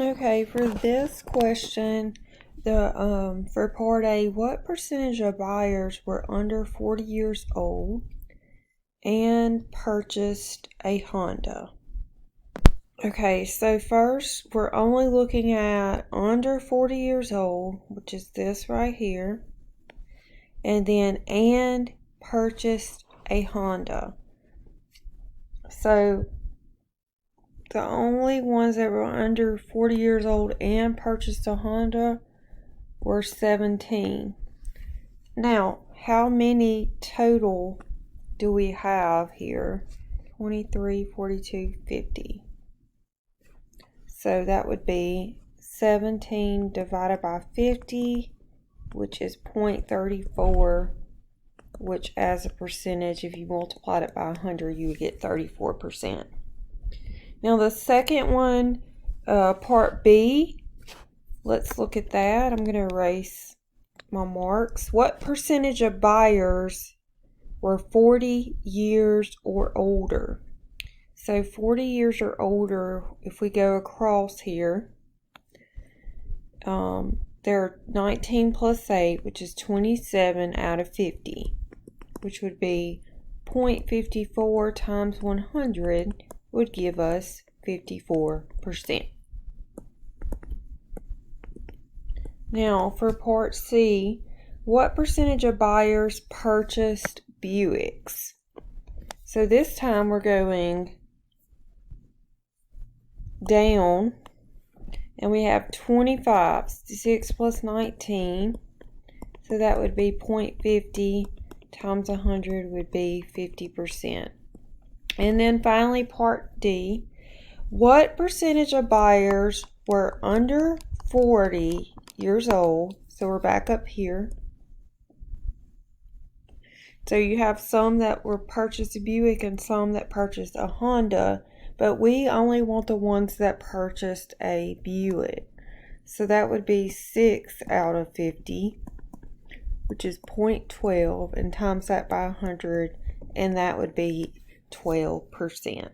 Okay, for this question, for part A, what percentage of buyers were under 40 years old and purchased a Honda? Okay, so first we're only looking at under 40 years old, which is this right here, and then and purchased a Honda. So the only ones that were under 40 years old and purchased a Honda were 17. Now, how many total do we have here? 23, 42, 50. So that would be 17 divided by 50, which is 0.34, which as a percentage, if you multiplied it by 100, you would get 34%. Now the second one, part B, let's look at that. I'm going to erase my marks. What percentage of buyers were 40 years or older? So 40 years or older, if we go across here, there are 19 plus 8, which is 27 out of 50, which would be 0.54 times 100 would give us 54%. Now for part C, what percentage of buyers purchased Buicks? So this time we're going down, and we have 25, 6 plus 19, so that would be 0.50 times 100 would be 50%. And then finally part D, what percentage of buyers were under 40 years old? So we're back up here. So you have some that were purchased a Buick and some that purchased a Honda, but we only want the ones that purchased a Buick. So that would be 6 out of 50, which is 0.12, and times that by 100, and that would be 12%.